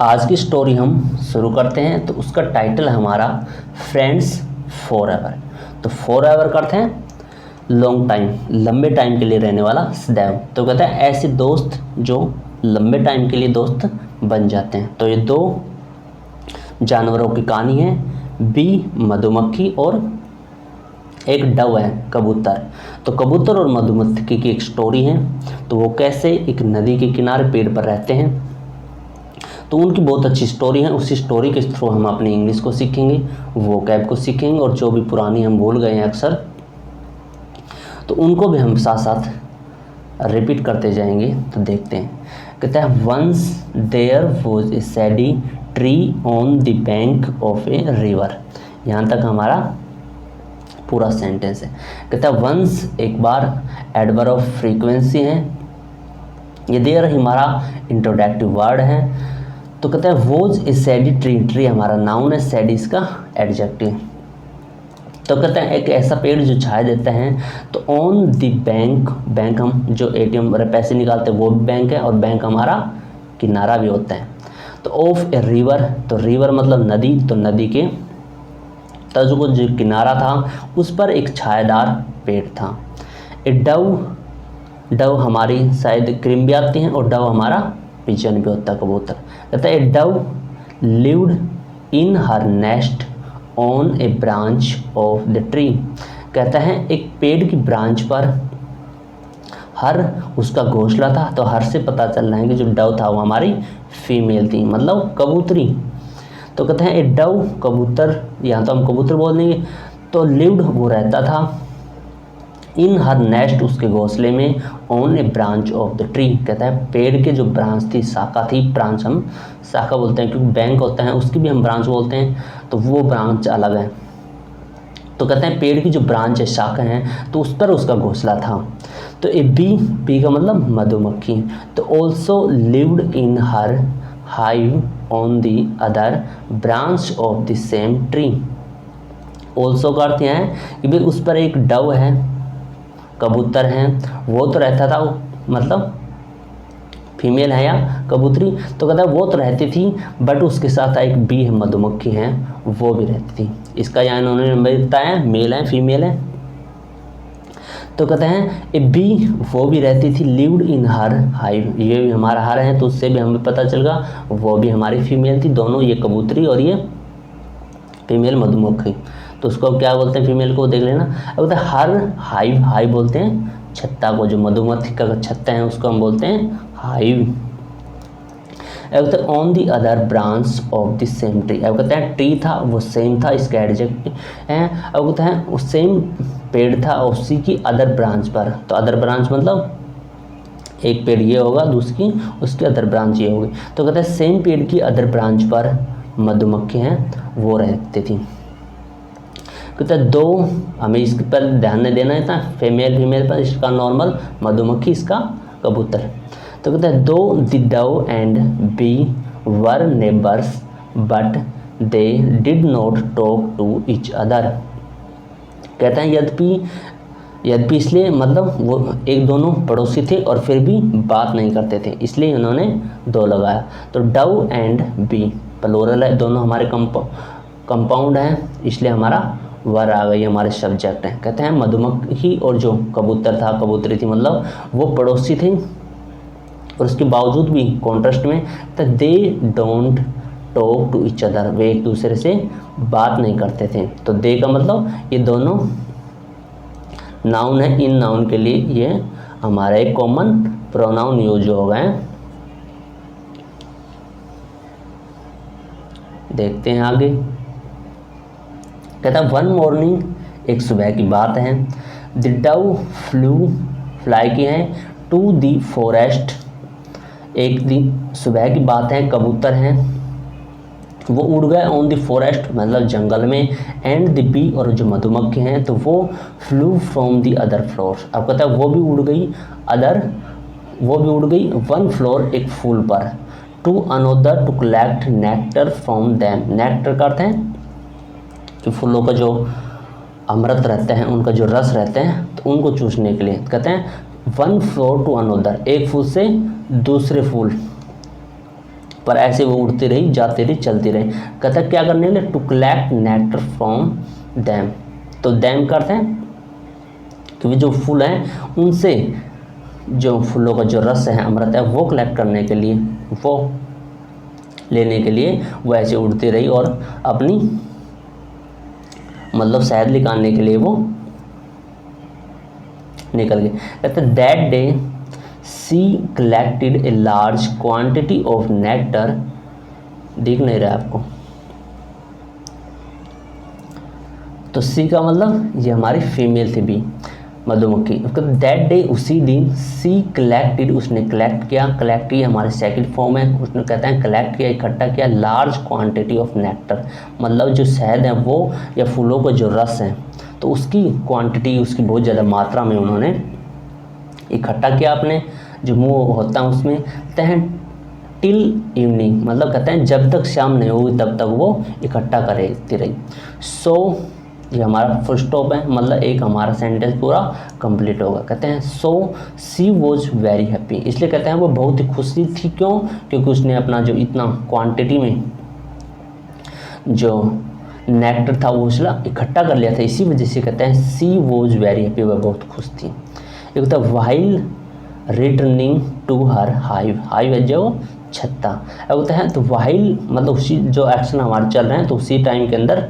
आज की स्टोरी हम शुरू करते हैं। तो उसका टाइटल है हमारा फ्रेंड्स फॉर एवर। तो फॉर एवर करते हैं लॉन्ग टाइम, लंबे टाइम के लिए रहने वाला, सदैव। तो कहते हैं ऐसे दोस्त जो लंबे टाइम के लिए दोस्त बन जाते हैं। तो ये दो जानवरों की कहानी है, बी मधुमक्खी और एक डव है कबूतर। तो कबूतर और मधुमक्खी की एक स्टोरी है। तो वो कैसे एक नदी के किनारे पेड़ पर रहते हैं, तो उनकी बहुत अच्छी स्टोरी है। उसी स्टोरी के थ्रू हम अपनी इंग्लिश को सीखेंगे, वोकैब को सीखेंगे, और जो भी पुरानी हम भूल गए हैं अक्सर, तो उनको भी हम साथ साथ रिपीट करते जाएंगे। तो देखते हैं। कहता है once there was a shady tree on the bank of a river. यहाँ तक हमारा पूरा सेंटेंस है। कहता है वंस एक बार, एडवर्ब ऑफ फ्रीक्वेंसी है, ये देयर हमारा इंट्रोडक्टिव वर्ड है। तो कहता है was a shady tree, tree हमारा नाउन है, सैडी इसका एडजेक्टिव। तो कहते हैं एक ऐसा पेड़ जो छाया देता है। तो ऑन द बैंक, बैंक हम जो एटीएम पैसे निकालते हैं वो भी बैंक है, और बैंक हमारा किनारा भी होता है। तो ऑफ ए रिवर, तो रिवर मतलब नदी, तो नदी के तर्ज को जो किनारा था उस पर एक छायादार पेड़ था। ए डव, डव हमारी शायद क्रीम भी आती है, और डव हमारा पिजन भी होता है, कबूतर। कहता है a dove lived in her nest on a branch of the tree. कहता है एक पेड़ की ब्रांच पर हर उसका घोंसला था। तो हर से पता चल रहा है कि जो डव था वो हमारी फीमेल थी, मतलब कबूतरी। तो कहते हैं ए डव कबूतर, यहाँ तो हम कबूतर बोल देंगे। तो लिव्ड वो रहता था, इन हर नेस्ट उसके घोंसले में, on a branch of the tree. कहता है पेड़ के जो ब्रांच थी, शाखा थी, ब्रांच हम शाखा बोलते हैं क्योंकि बैंक होता है उसकी भी हम ब्रांच बोलते हैं, तो वो ब्रांच अलग है। तो कहते हैं पेड़ की जो ब्रांच है, शाखा है, तो उस पर उसका घोंसला था। तो ए बी, बी का मतलब मधुमक्खी। तो also lived in her hive on the other branch of the same tree. Also का अर्थ यह है कि भाई उस पर एक डव है, कबूतर हैं, वो तो रहता था, मतलब फीमेल है या कबूतरी। तो कहता है वो तो रहती थी, बट उसके साथ एक बी है, मधुमक्खी है, वो भी रहती थी। इसका यहाँ इन्होंने बताया मेल है फीमेल है। तो कहते हैं ए बी वो भी रहती थी, लिव्ड इन हर हाइव, ये भी हमारा हर है, तो उससे भी हमें पता चलेगा वो भी हमारी फीमेल थी। दोनों, ये कबूतरी और ये फीमेल मधुमक्खी। तो उसको क्या बोलते हैं फीमेल को, देख लेना। अब बोलते हैं हर हाइव, हाइव बोलते हैं छत्ता को, जो मधुमक्खी का छत्ता है उसको हम बोलते हैं हाइव। अब कहते हैं on the other branch of the same tree. अब कहते हैं ट्री था वो सेम था, इसका एडजेक्टिव है। अब कहते हैं वो सेम पेड़ था उसी की अदर ब्रांच पर। तो अदर ब्रांच मतलब एक पेड़ ये होगा, दूसरी उसकी अदर ब्रांच ये होगी। तो कहते हैं सेम पेड़ की अदर ब्रांच पर मधुमक्खी हैं वो रहती थी। कहते हैं दो, हमें इसके पर ध्यान नहीं देना है, फीमेल फीमेल पर, इसका नॉर्मल, मधुमक्खी इसका कबूतर। तो कहते हैं though the dove and bee were neighbours but they did not talk to each other. कहते हैं यद्यपि इसलिए, मतलब वो एक दोनों पड़ोसी थे और फिर भी बात नहीं करते थे, इसलिए उन्होंने दो लगाया। तो डव एंड बी प्लूरल है, दोनों हमारे कंपाउंड हैं, इसलिए हमारा वर आ गई, हमारे सब्जेक्ट हैं। कहते हैं मधुमक्खी और जो कबूतर था, कबूतरी थी, मतलब वो पड़ोसी थे, और उसके बावजूद भी कॉन्ट्रास्ट में तो they don't talk to each other, वे एक दूसरे से बात नहीं करते थे। तो दे का मतलब ये दोनों नाउन है, इन नाउन के लिए ये हमारा एक कॉमन प्रोनाउन यूज हो गए। देखते हैं आगे। कहता है वन मॉर्निंग, एक सुबह की बात है, द डव फ्लू, फ्लाई की है, टू दी फॉरेस्ट, एक दिन सुबह की बात है, कबूतर हैं वो उड़ गए, ऑन द फॉरेस्ट मतलब जंगल में, एंड द बी और जो मधुमक्खी हैं तो वो flu from the other floor. अब कहता है वो भी उड़ गई, वो भी उड़ गई वन फ्लोर एक फूल पर, to another to collect nectar from them. Nectar का अर्थ है कि फूलों का जो अमृत रहते हैं, उनका जो रस रहते हैं, तो उनको चूसने के लिए। कहते हैं वन फ्लोर टू अनोदर, एक फूल से दूसरे फूल पर ऐसे वो उड़ती रही, जाती रही, चलती रही। कहता है क्या करने के लिए, to collect nectar from them. तो दैम करते हैं क्योंकि जो फूल हैं उनसे जो फूलों का जो रस है, अमृत है, वो कलेक्ट करने के लिए, वो लेने के लिए वो ऐसे उड़ती रही और अपनी मतलब शहद निकालने के लिए वो निकल गए। कहते हैं that day she collected a large quantity of nectar. दिख नहीं रहा आपको, तो सी का मतलब ये हमारी फीमेल थी, बी मधुमक्खी। दैट डे उसी दिन सी कलेक्टेड, उसने कलेक्ट किया, कलेक्ट किया हमारे सेकंड फॉर्म है, उसने कहते हैं कलेक्ट किया, इकट्ठा किया, लार्ज क्वांटिटी ऑफ नेक्टर, मतलब जो शहद है वो या फूलों का जो रस है तो उसकी क्वांटिटी, उसकी बहुत ज़्यादा मात्रा में उन्होंने इकट्ठा किया अपने जो मुंह होता है उसमें। कहते हैं टिल इवनिंग, मतलब कहते हैं जब तक शाम नहीं होगी तब तक वो इकट्ठा करती रही। सो ये हमारा फुल स्टॉप है, मतलब एक हमारा सेंटेंस पूरा कंप्लीट होगा। कहते हैं सो सी वॉज वेरी हैप्पी, इसलिए कहते हैं वो बहुत ही खुशी थी। क्यों? क्योंकि उसने अपना जो इतना क्वांटिटी में जो नेक्टर था वो उसला इकट्ठा कर लिया था, इसी वजह से कहते हैं सी वॉज वेरी हैप्पी, वह बहुत खुश थी। एक होता है while returning to her hive, hive है जो छत्ता। अब होता है तो वाइल मतलब उसी जो एक्शन हमारे चल रहे हैं तो उसी टाइम के अंदर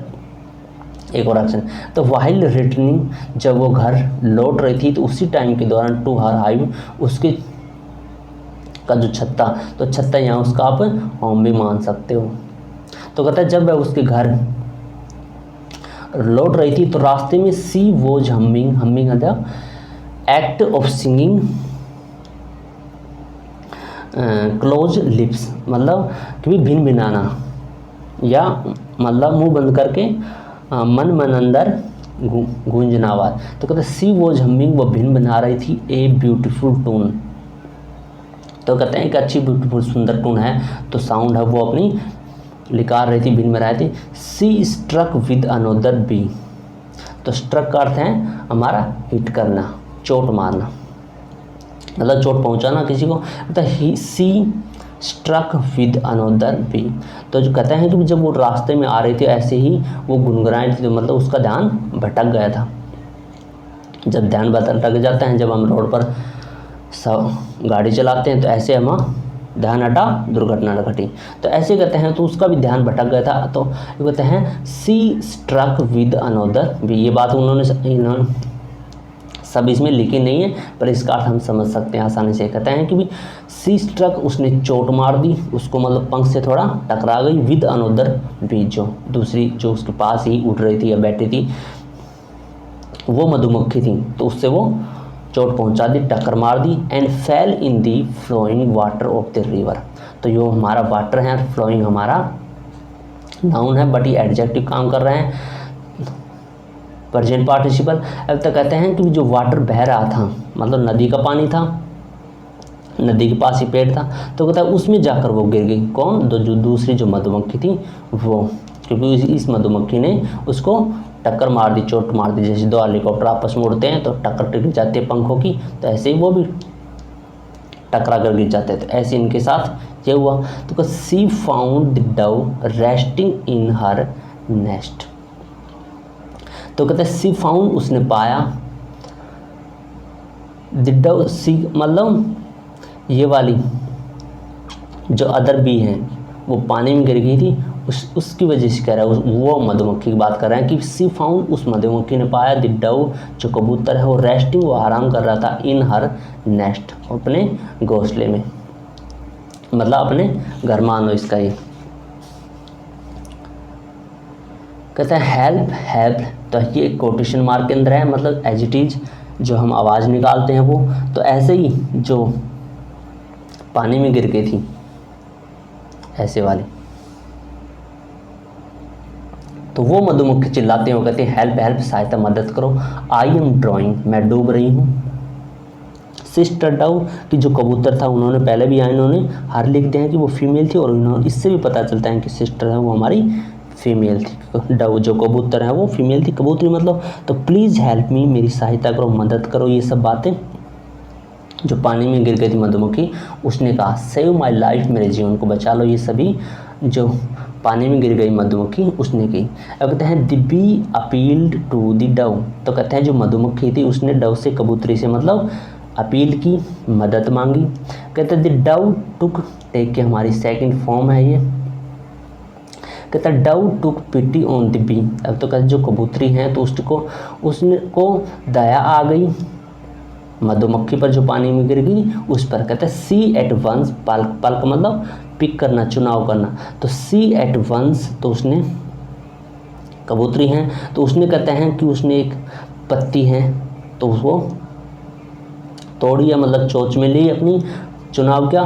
एक और एक्शन, तो वाइल रिटर्निंग, जब वो घर लौट रही थी तो उसी टाइम के दौरान टू हर हाइव, उसके का जो छत्ता, तो छत्ता यहाँ उसका आप होम भी मान सकते हो। तो कहता है जब वह उसके घर लौट रही थी तो रास्ते में she was humming, humming the act of singing close lips, मतलब कभी भिन भिनाना या मतलब मुंह बंद करके मन मन अंदर गूंजना आवाज। तो कहते सी वॉज हमिंग, वो भिन बना रही थी ए ब्यूटीफुल टून। तो कहते हैं एक अच्छी ब्यूटीफुल सुंदर टून है, तो साउंड है वो अपनी लिकार रही थी, भिन बना रही थी। सी स्ट्रक विद अनोदर बी, तो स्ट्रक का अर्थ है हमारा हिट करना, चोट मारना, मतलब चोट पहुंचाना किसी को। तो सी स्ट्रक विद अनोदर बी, तो जो कहते हैं कि जब वो रास्ते में आ रही थी ऐसे ही वो गुनगुनाई थी, तो मतलब उसका ध्यान भटक गया था। जब ध्यान भटक जाता है, जब हम रोड पर गाड़ी चलाते हैं तो ऐसे हम ध्यान हटा, दुर्घटना घटी, तो ऐसे कहते हैं तो उसका भी ध्यान भटक गया था। तो ये कहते हैं सी स्ट्रक विद अनोदर बी, ये बात उन्होंने सब इसमें लिखी नहीं है पर इसका अर्थ हम समझ सकते हैं आसानी से। कहते हैं कि भी सी स्ट्रक, उसने चोट मार दी, उसको मतलब पंख से थोड़ा टकरा गई, विद अनोदर बी, जो दूसरी जो उसके पास ही उड़ रही थी या बैठी थी वो मधुमक्खी थी, तो उससे वो चोट पहुंचा दी, टक्कर मार दी। And fell in the flowing water of the river, तो यो हमारा वाटर है, फ्लोइंग हमारा नाउन है बट ये एडजेक्टिव काम कर रहे हैं, प्रेजेंट पार्टिसिपल। अब तक कहते हैं कि जो वाटर बह रहा था, मतलब नदी का पानी था, नदी के पास ही पेड़ था, तो कहता है उसमें जाकर वो गिर गई। कौन? तो जो दूसरी जो मधुमक्खी थी वो, क्योंकि इस मधुमक्खी ने उसको टक्कर मार दी, चोट मार दी। जैसे दो हेलीकॉप्टर आपस में उड़ते हैं तो टक्कर टिक जाती है पंखों की, तो ऐसे ही वो भी टकरा कर गिर जाते हैं, तो ऐसे इनके साथ ये हुआ। तो she found the dove resting in her nest, तो कहते हैं सी फाउंड, उसने पाया, द डव, सी मतलब ये वाली जो अदर बी है वो पानी में गिर गई थी, उसकी वजह से कह रहा है, वो मधुमक्खी की बात कर रहे हैं कि सी फाउंड, उस मधुमक्खी ने पाया, द डव जो कबूतर है वो रेस्टिंग, वो आराम कर रहा था, इन हर नेस्ट, अपने घोंसले में, मतलब अपने घर मानो इसका ये। कहते हैं हेल्प हेल्प, तो ये कोटेशन मार्क के अंदर है, मतलब एज इट इज जो हम आवाज़ निकालते हैं वो, तो ऐसे ही जो पानी में गिर गई थी ऐसे वाली, तो वो मधुमक्खी चिल्लाते हैं, वो कहते हैं हेल्प हेल्प, सहायता मदद करो, आई एम ड्रॉइंग, मैं डूब रही हूँ। सिस्टर डव कि जो कबूतर था, उन्होंने पहले भी आए, इन्होंने हर लिख दिया है कि वो फीमेल थी, और इन्होंने इससे भी पता चलता है कि सिस्टर है वो हमारी फीमेल थी। डव जो कबूतर है वो फीमेल थी, कबूतरी मतलब। तो प्लीज़ हेल्प मी, मेरी सहायता करो, मदद करो, ये सब बातें जो पानी में गिर गई थी मधुमक्खी, उसने कहा सेव माय लाइफ, मेरे जीवन को बचा लो। ये सभी जो पानी में गिर गई मधुमक्खी उसने की। अब कहते हैं the bee appealed to the dove, तो कहते हैं जो मधुमक्खी थी उसने डव से, कबूतरी से मतलब अपील की, मदद मांगी। कहते हैं द डव टुक, टेक के हमारी सेकंड फॉर्म है ये। कहता है dove took pity on the bee, अब तो कहते जो कबूतरी हैं तो उसको दया आ गई मधुमक्खी पर जो पानी में गिर गई उस पर। कहते हैं सी एट वंस, पल्क, पल्क मतलब पिक करना, चुनाव करना, तो सी एट वंस, तो उसने, कबूतरी हैं तो उसने, कहते हैं कि उसने एक पत्ती है तो उसको तोड़ी या मतलब चोंच में ली अपनी, चुनाव क्या,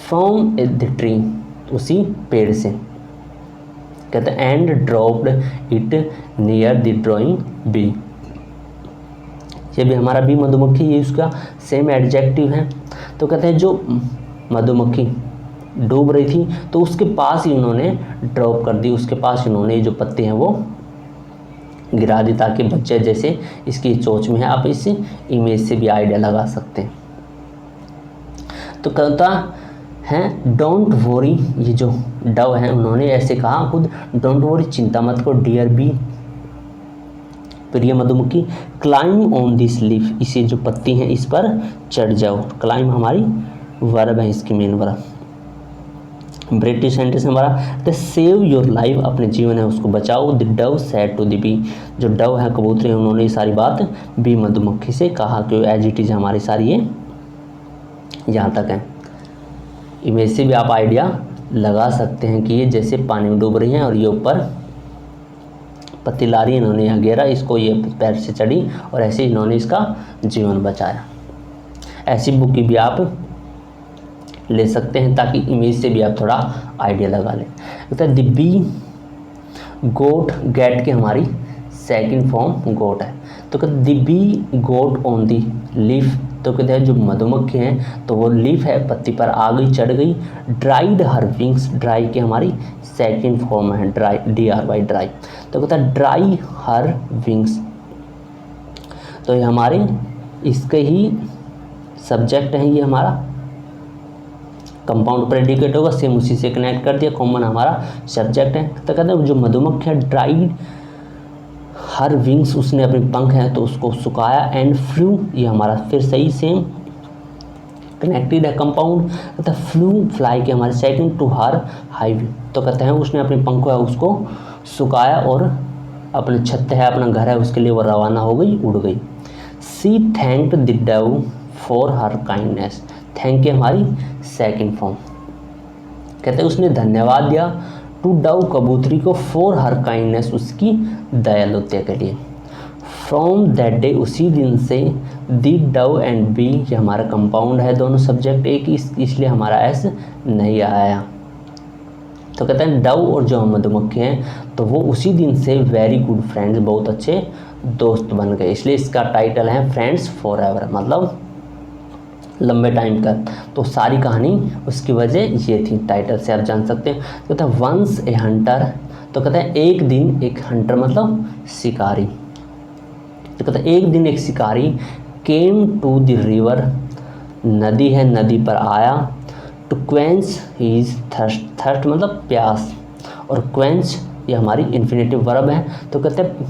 फ्रॉम द ट्री, उसी पेड़ से। कहते हैं and dropped it near the drowning bee, ये भी हमारा बी मधुमक्खी, ये उसका सेम एडजेक्टिव है। तो कहते हैं जो मधुमक्खी डूब रही थी तो उसके पास ही उन्होंने ड्रॉप कर दी, उसके पास उन्होंने जो पत्ते हैं वो गिरा दी ताकि बच्चे, जैसे इसकी चोंच में है, आप इस इमेज से भी आइडिया लगा सकते हैं। तो कहता है डोंट वरी, ये जो डव है उन्होंने ऐसे कहा खुद, डोंट वरी, चिंता मत करो, डियर बी, प्रिय मधुमक्खी, क्लाइम ऑन दिस लीफ, इसे जो पत्ती है इस पर चढ़ जाओ। क्लाइम हमारी वर्ब है, इसकी मेन वर्ब। ब्रिटिश सेंटेंस हमारा, द सेव योर लाइफ, अपने जीवन है उसको बचाओ। The dove said to the bee, जो डव है कबूतरी है उन्होंने ये सारी बात बी मधुमक्खी से कहा, कि एज इट इज हमारी सारी ये यहाँ तक है। इमेज से भी आप आइडिया लगा सकते हैं कि ये जैसे पानी में डूब रही हैं और ये ऊपर पत्ती ला रही है, इन्होंने यहाँ घेरा इसको, ये पैर से चढ़ी और ऐसे इन्होंने इसका जीवन बचाया। ऐसी बुक की भी आप ले सकते हैं ताकि इमेज से भी आप थोड़ा आइडिया लगा लें। कहता है द बी गोट, गेट की हमारी सेकंड फॉर्म गोट है, तो कहते the bee got on the leaf, तो कहते हैं जो मधुमक्खी हैं तो वो लीफ है पत्ती पर आ गई, चढ़ गई। ड्राइड हर विंग्स, ड्राई की हमारी सेकंड फॉर्म है ड्राई, DRY ड्राई, तो कहता है ड्राई हर विंग्स, तो ये हमारे इसके ही सब्जेक्ट है, ये हमारा कंपाउंड प्रेडिकेट होगा, सेम उसी से कनेक्ट कर दिया, कॉमन हमारा सब्जेक्ट है। तो कहते हैं जो मधुमक्खी है ड्राइड हर विंग्स, उसने अपने पंख हैं तो उसको सुखाया, एंड फ्लू, ये हमारा फिर सही सेम कनेक्टेड है कंपाउंड। कहते हैं फ्लू, फ्लाई के हमारे सेकंड, टू हर हाईवे, तो कहते हैं उसने अपने पंखों है उसको सुखाया और अपने छत है, अपना घर है, उसके लिए वो रवाना हो गई, उड़ गई। She thanked the dove for her kindness, thank की हमारी सेकंड फॉर्म। कहते हैं उसने धन्यवाद दिया टू डव, कबूतरी को, फॉर हर काइंडनेस, उसकी दयालुता के लिए। फ्रॉम दैट डे, उसी दिन से, दी डव एंड बी, ये हमारा कंपाउंड है, दोनों सब्जेक्ट एक, इसलिए हमारा एस नहीं आया। तो कहते हैं डव और जो मधुमक्खी हैं तो वो उसी दिन से वेरी गुड फ्रेंड्स, बहुत अच्छे दोस्त बन गए, इसलिए इसका टाइटल है फ्रेंड्स फॉर एवर, मतलब लंबे टाइम का। तो सारी कहानी उसकी वजह ये थी, टाइटल से आप जान सकते हैं। तो कहते हैं वंस ए हंटर, तो कहते हैं एक दिन एक हंटर मतलब शिकारी, तो कहते हैं एक दिन एक शिकारी केम टू द रिवर, नदी है, नदी पर आया, to quench his thirst, thirst मतलब प्यास, और क्वेंच ये हमारी इन्फिनेटिव वर्ब है, तो कहते हैं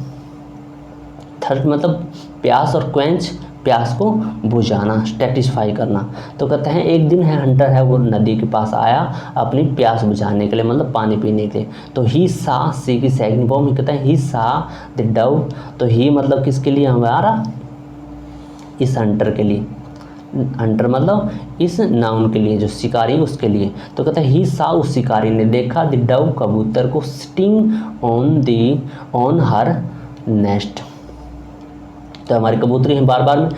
थर्स्ट मतलब प्यास और क्वेंच प्यास को बुझाना, सेटिस्फाई करना। तो कहते हैं एक दिन है हंटर है वो नदी के पास आया अपनी प्यास बुझाने के लिए, मतलब पानी पीने के लिए। तो ही सा, सी की सेकंड फॉर्म, कहते हैं ही सा द डव, तो ही मतलब किसके लिए, हमारा इस हंटर के लिए, हंटर मतलब इस नाउन के लिए, जो शिकारी उसके लिए। तो कहते हैं ही सा, उस शिकारी ने देखा, द डव कबूतर को, सिटिंग ऑन हर नेस्ट, तो हमारी कबूतरी हैं बार बार में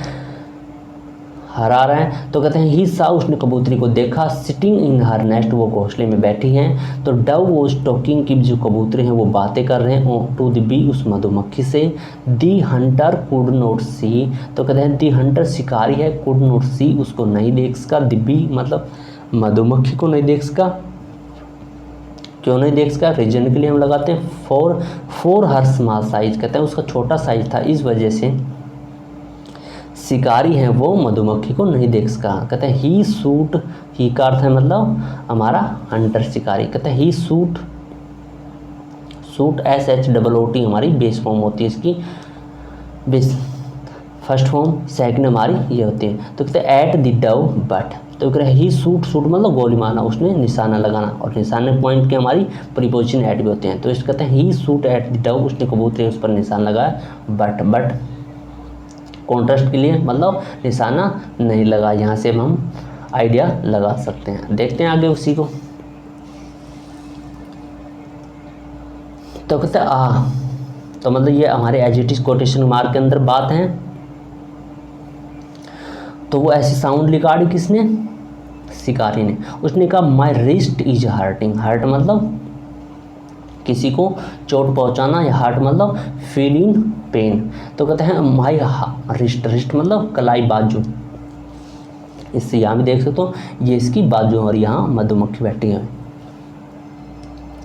हरा रहे हैं। तो कहते हैं ही सा, उसने कबूतरी को देखा, सिटिंग इन हर नेस्ट, वो घोंसले में बैठी हैं। तो डव वॉज टॉकिंग, की जो कबूतरे हैं वो बातें कर रहे हैं, टू द बी, उस मधुमक्खी से। दी हंटर कुड नॉट सी, तो कहते हैं दी हंटर शिकारी है, कुड नॉट सी, उसको नहीं देख सका, द बी मतलब मधुमक्खी को नहीं देख सका। क्यों नहीं देख सका, रीजन के लिए हम लगाते हैं फॉर हर स्मॉल साइज, कहते हैं उसका छोटा साइज था, इस वजह से। शिकारी हैं वो मधुमक्खी को नहीं देख सका। कहते हैं ही शूट, ही का अर्थ है मतलब हमारा हंटर शिकारी। कहते हैं ही शूट, शूट SHOOT हमारी बेस फॉर्म होती है इसकी, बेस फर्स्ट फॉर्म, सेकंड हमारी ये होती है। तो कहते हैं एट द डव बट, तो कह रहे ही शूट, शूट मतलब गोली मारना, उसने निशाना लगाना, और निशाने पॉइंट के हमारी प्रीपोजिशन एट भी होते हैं। तो इस कहते हैं ही शूट एट द डव, उसने कबूतरी उस पर निशान लगाया, बट, बट कॉन्ट्रास्ट के लिए मतलब निशाना नहीं लगा। यहाँ से हम आइडिया लगा सकते हैं। देखते हैं आगे उसी को। तो कहते हैं तो मतलब ये हमारे as it is quotation mark के अंदर बात है। तो वो ऐसी साउंड निकाली किसने, शिकारी ने। उसने कहा my wrist is hurting, hurt मतलब किसी को चोट पहुंचाना, या हार्ट मतलब फीलिंग पेन। तो कहते हैं माई रिस्ट, रिस्ट मतलब कलाई, बाजू। इससे यहाँ भी देख सकते हो ये इसकी बाजू, और यहाँ मधुमक्खी बैठी है।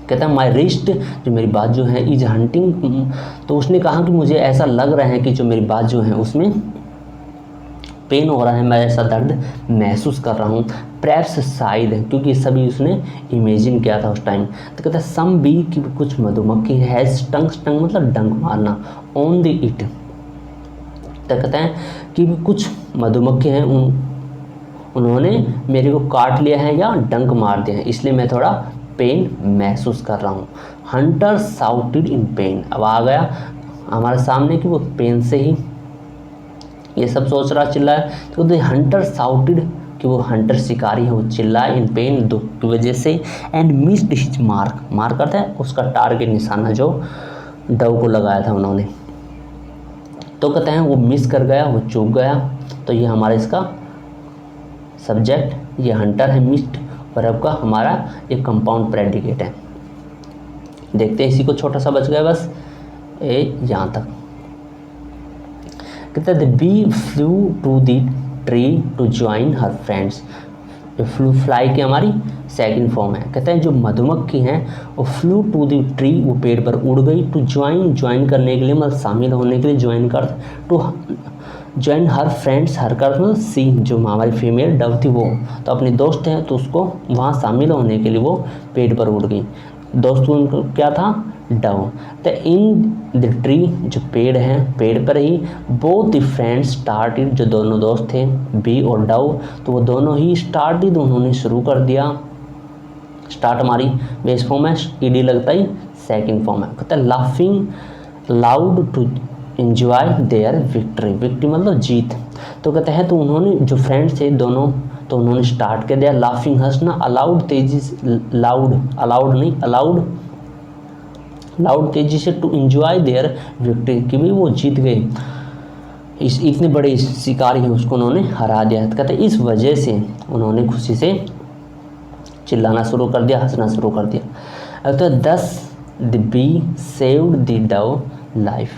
कहता है माई रिस्ट, जो मेरी बाजू है, इज हंटिंग। तो उसने कहा कि मुझे ऐसा लग रहा है कि जो मेरी बाजू है उसमें पेन हो रहा है, मैं ऐसा दर्द महसूस कर रहा हूँ। प्रैप्स शायद, क्योंकि सभी उसने इमेजिन किया था उस टाइम। तो कहता है सम बी, कि कुछ मधुमक्खी है, स्टंग, स्टंग मतलब डंक मारना, ऑन द इट। तो कहते हैं कि कुछ मधुमक्खी हैं, उन्होंने मेरे को काट लिया है या डंक मार दिया है, इसलिए मैं थोड़ा पेन महसूस कर रहा हूँ। हंटर साउटेड इन पेन, अब आ गया हमारे सामने कि वो पेन से ही ये सब सोच रहा, चिल्लाया। तो हंटर साउटेड, कि वो हंटर शिकारी है, वो चिल्लाए इन पेन, दुख की वजह से। And missed his mark, mark करता है उसका टारगेट, निशाना जो डव को लगाया था उन्होंने। तो कहते हैं वो मिस कर गया, वो चूक गया। तो ये हमारा इसका सब्जेक्ट, ये हंटर है, मिस्ड वर्ब का हमारा एक कंपाउंड प्रेडिकेट है। देखते हैं इसी को, छोटा सा बच गया बस यहाँ तक। कहते हैं bee flew to the tree to join her friends. Flew, fly की हमारी सेकंड फॉर्म है। कहते हैं जो मधुमक्खी हैं वो फ्लू टू द ट्री, वो पेड़ पर उड़ गई। टू ज्वाइन, ज्वाइन करने के लिए मतलब शामिल होने के लिए, ज्वाइन कर, टू ज्वाइन हर फ्रेंड्स, हर कर मतलब सी, जो हमारी फीमेल डव थी वो तो अपने दोस्त हैं, तो उसको वहाँ शामिल होने के लिए वो पेड़ पर उड़ गई। दोस्त उनको क्या था, डव। तो इन द ट्री, जो पेड़ है, पेड़ पर ही बोथ द फ्रेंड्स स्टार्टेड, जो दोनों दोस्त थे बी और डव, तो वो दोनों ही स्टार्टेड, उन्होंने शुरू कर दिया। स्टार्ट हमारी बेस फॉर्म है, ईडी लगता ही सेकंड फॉर्म है। कहता है laughing loud to enjoy their victory, victory मतलब जीत। तो कहते हैं तो उन्होंने जो फ्रेंड्स थे दोनों, तो उन्होंने स्टार्ट कर दिया लाफिंग, हंसना, अलाउड तेजी से, लाउड, अलाउड नहीं अलाउड, लाउड तेजी से, टू एंजॉय देयर विक्ट्री, कि भी वो जीत गए, इस इतने बड़े शिकारी हैं उसको उन्होंने हरा दिया। तो कहते हैं इस वजह से उन्होंने खुशी से चिल्लाना शुरू कर दिया, हंसना शुरू कर दिया। तो 10 the be saved the Dove life.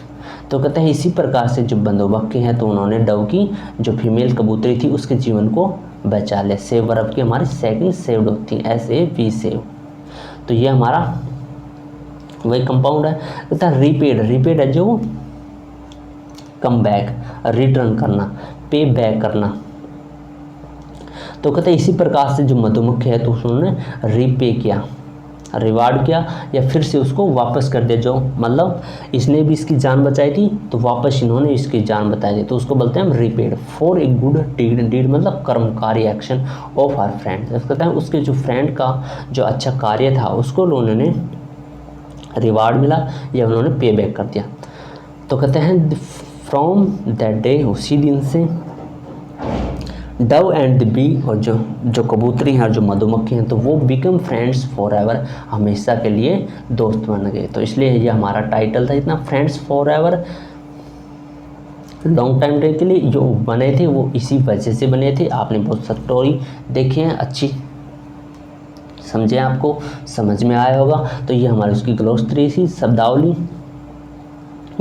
तो कहते हैं इसी प्रकार से जो मधुमक्खी हैं, तो उन्होंने डव की जो फीमेल कबूतरी थी उसके जीवन को बचा लिया। सेव वर्ब की हमारी सेकंड सेव्ड होती है, SAV सेव। तो ये हमारा वही कंपाउंड है। कहता है रिपेड, रिपेड है जो कम बैक, रिटर्न करना, पे बैक करना। तो कहते हैं इसी प्रकार से जो मधुमक्खी है तो उन्होंने रिपे किया, रिवार्ड किया, या फिर से उसको वापस कर दिया, जो मतलब इसने भी इसकी जान बचाई थी तो वापस इन्होंने इसकी जान बचाई थी, तो उसको बोलते हैं हम repaid. For a good deed, deed मतलब कर्मकारी एक्शन ऑफ आवर फ्रेंड। कहते हैं उसके जो फ्रेंड का जो अच्छा कार्य था उसको उन्होंने रिवार्ड मिला या उन्होंने पे बैक कर दिया। तो कहते हैं फ्रॉम दैट डे, उसी दिन से डव एंड द बी, और जो कबूतरी हैं और जो मधुमक्खी हैं तो वो बिकम फ्रेंड्स फॉर एवर, हमेशा के लिए दोस्त बन गए। तो इसलिए ये हमारा टाइटल था इतना, friends for ever, long time के लिए जो बने थे वो इसी वजह से बने थे। आपने बहुत स्टोरी देखी है, अच्छी समझे, आपको समझ में आया होगा। तो ये हमारी उसकी ग्लोसरी थी, शब्दावली,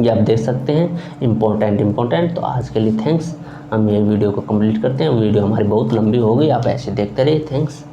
ये आप देख सकते हैं, इम्पोर्टेंट। तो आज के लिए थैंक्स। हम ये वीडियो को कंप्लीट करते हैं, वीडियो हमारी बहुत लंबी हो गई, आप ऐसे देखते रहिए। थैंक्स।